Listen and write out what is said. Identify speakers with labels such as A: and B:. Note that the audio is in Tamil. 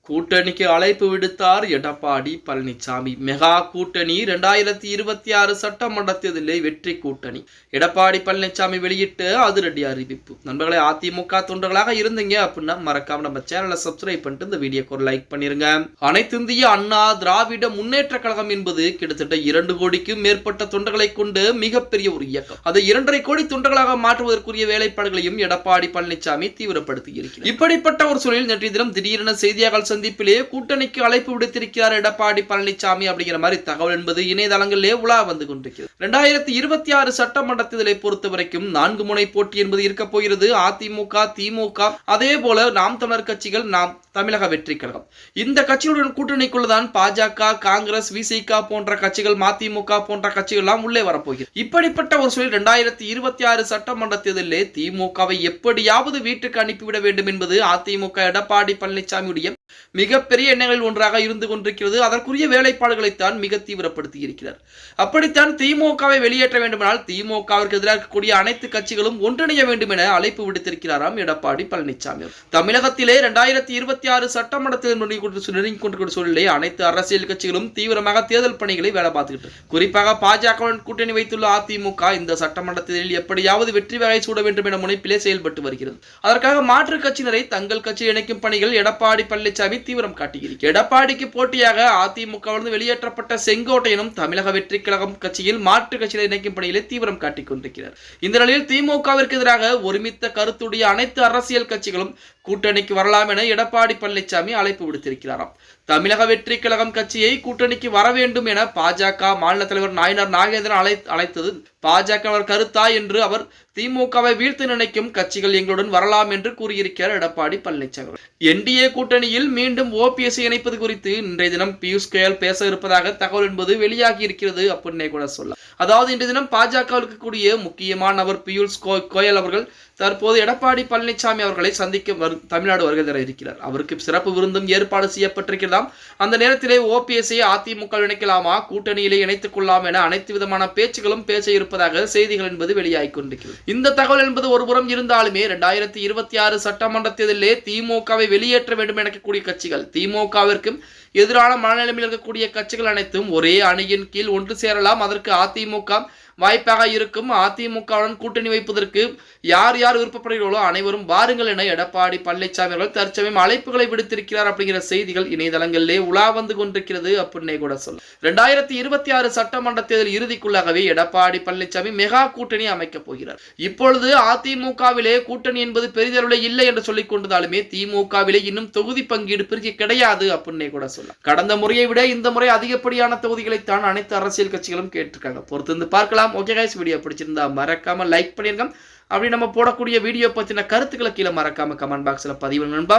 A: கூட்டணிக்கு அழைப்பு விடுத்தார் எடப்பாடி பழனிசாமி. மெகா கூட்டணி 2026 சட்டமன்ற தேர்தலில் வெற்றி கூட்டணி. எடப்பாடி பழனிசாமி வெளியிட்ட அதிரடி அறிவிப்பு. நண்பர்களே, அதிமுக தொண்டர்களாக இருந்தீங்க அப்படின்னா மறக்காம நம்ம சேனலை சப்ஸ்கிரைப் பண்ணிட்டு இந்த வீடியோக்கு ஒரு லைக் பண்ணிருங்க. அனைத்து இந்திய அண்ணா திராவிட முன்னேற்ற கழகம் என்பது கிட்டத்தட்ட 2 கோடிக்கும் மேற்பட்ட தொண்டர்களை கொண்டு மிகப்பெரிய ஒரு இயக்கம். அதை 2.5 கோடி தொண்டர்களாக மாற்றுவதற்குரிய வேலைப்பாடுகளையும் எடப்பாடி பழனிசாமி தீவிரப்படுத்தி இருக்கிறார். இப்படிப்பட்ட ஒரு சூழலில் நேற்றைய தினம் திடீரென செய்தியாளர்கள் சந்திப்பிலே கூட்டணிக்கு அழைப்பு விடுத்திருக்கிறார் எடப்பாடி பழனிசாமி அப்படிங்கிற மாதிரி தகவல் என்பது இணையதளங்களிலே உலா வந்து கொண்டிருக்கிறது. 2026 சட்டமன்ற தேர்தலை பொறுத்த வரைக்கும் 4 முனை போட்டி என்பது இருக்க போகிறது. அதிமுக, திமுக, அதே போல நாம் தமிழர் கட்சிகள், நாம் தமிழக வெற்றி கழகம். இந்த கட்சியுடன் கூட்டணிக்குள்ளதான் பாஜக, காங்கிரஸ், விசிக போன்ற கட்சிகள், மதிமுக போன்ற கட்சிகள் எல்லாம் உள்ளே வரப்போகிறது. இப்படிப்பட்ட ஒரு சூழல் 2026 சட்டமன்ற தேர்தலிலே திமுகவை எப்படியாவது வீட்டுக்கு அனுப்பிவிட வேண்டும் என்பது அதிமுக எடப்பாடி பழனிசாமியுடைய மிகப்பெரிய எண்ணங்களில் ஒன்றாக இருந்து கொண்டிருக்கிறது. அதற்குரிய வேலைப்பாடுகளைத்தான் மிக தீவிரப்படுத்தி இருக்கிறார். அப்படித்தான் திமுகவை வெளியேற்ற வேண்டுமென்றால் திமுகவிற்கு எதிராக இருக்கக்கூடிய அனைத்து கட்சிகளும் ஒன்றிணைய வேண்டும் என அழைப்பு விடுத்திருக்கிறாராம் எடப்பாடி பழனிசாமி. தமிழகத்திலே 2026 சட்டமன்றத்தில் நெருங்கிக் கொண்டிருக்கிற சூழலிலே அனைத்து அரசியல் கட்சிகளும் தீவிரமாக தேர்தல் பணிகளை வேலை பார்த்துக்கிட்டு, குறிப்பாக பாஜகவுடன் கூட்டணி வைத்துள்ள அதிமுக இந்த சட்டமன்ற தேர்தலில் எப்படியாவது வெற்றி வகை சூட வேண்டும் என முனைப்பிலே செயல்பட்டு வருகிறது. அதற்காக மாற்று கட்சியினரை தங்கள் கட்சியில் இணைக்கும் பணிகள் எடப்பாடி பழனிசாமி தீவிரம் காட்டுகிறார். எடப்பாடிக்கு போட்டியாக அதிமுகவிலிருந்து வெளியேற்றப்பட்ட செங்கோட்டையனும் தமிழக வெற்றி கழகம் கட்சியில் மாற்று கட்சிகளை இணைக்கும் பணிகளை தீவிரம் காட்டிக் கொண்டிருக்கிறார். இந்த நிலையில் திமுகவிற்கு எதிராக ஒருமித்த கருத்துடைய அனைத்து அரசியல் கட்சிகளும் கூட்டணிக்கு வரலாம் என எடப்பாடி பழனிசாமி அழைப்பு விடுத்திருக்கிறாராம். தமிழக வெற்றி கழகம் கட்சியை கூட்டணிக்கு வர வேண்டும் என பாஜக மாநில தலைவர் நாயனார் நாகேந்திரன் அழைத்தது பாஜக கருத்தா என்று அவர் திமுகவை வீழ்த்து நினைக்கும் கட்சிகள் எங்களுடன் வரலாம் என்று கூறியிருக்கிறார் எடப்பாடி பழனிசாமி. என்டிஏ கூட்டணியில் மீண்டும் ஓபிஎஸ் இணைப்பது குறித்து இன்றைய தினம் பியூஷ் கோயல் பேச இருப்பதாக தகவல் என்பது வெளியாகி இருக்கிறது அப்படின்னே கூட சொல்லலாம். அதாவது இன்றைய தினம் பாஜகவிற்கு கூடிய முக்கியமான நபர் பியூஷ் கோயல் அவர்கள் தற்போது எடப்பாடி பழனிசாமி அவர்களை சந்திக்க தமிழ்நாடு வருகை தர இருக்கிறார். அவருக்கு சிறப்பு விருந்தும் ஏற்பாடு செய்யப்பட்டிருக்கிறதாம். அந்த நேரத்திலே ஓபிஎஸ்ஐ அதிமுக இணைக்கலாமா, கூட்டணியிலே இணைத்துக் கொள்ளலாம் என அனைத்து விதமான பேச்சுகளும் பேச இருப்பதாக செய்திகள் என்பது வெளியாகி கொண்டிருக்கிறது. இந்த தகவல் என்பது ஒருபுறம் இருந்தாலுமே 2026 சட்டமன்ற தேர்தலிலே திமுகவை வெளியேற்ற வேண்டும் என கூடிய கட்சிகள், திமுகவிற்கும் எதிரான மனநிலைமையில் இருக்கக்கூடிய கட்சிகள் அனைத்தும் ஒரே அணியின் கீழ் ஒன்று சேரலாம். அதற்கு அதிமுக வாய்ப்பாக இருக்கும். அதிமுகவுடன் கூட்டணி வைப்பதற்கு யார் யார் விருப்பப்படுகிறீர்களோ அனைவரும் வாருங்கள் என எடப்பாடி பழனிசாமி அவர்கள் தற்சமயம் அழைப்புகளை விடுத்திருக்கிறார் அப்படிங்கிற செய்திகள் இணையதளங்களிலே உலா வந்து கொண்டிருக்கிறது அப்படின்னே கூட சொல்ல. 2026 சட்டமன்ற தேர்தல் இறுதிக்குள்ளாகவே எடப்பாடி பழனிசாமி மெகா கூட்டணி அமைக்கப் போகிறார். இப்பொழுது அதிமுகவிலே கூட்டணி என்பது பெரிதளவில் இல்லை என்று சொல்லிக் கொண்டதாலுமே திமுகவிலே இன்னும் தொகுதி பங்கீடு பிரிக்க கிடையாது அப்படின்னே கூட சொல்ல. கடந்த முறையை விட இந்த முறை அதிகப்படியான தொகுதிகளைத்தான் அனைத்து அரசியல் கட்சிகளும் கேட்டிருக்காங்க. பொறுத்திருந்து பார்க்கலாம். ஓகே கைஸ், வீடியோ பிடிச்சிருந்தா மறக்காம லைக் பண்ணிருங்க. அப்படி நம்ம போடக்கூடிய வீடியோ பத்தின கருத்துக்களை கீழே மறக்காம கமெண்ட் பாக்ஸ்ல பதிவு நண்பா.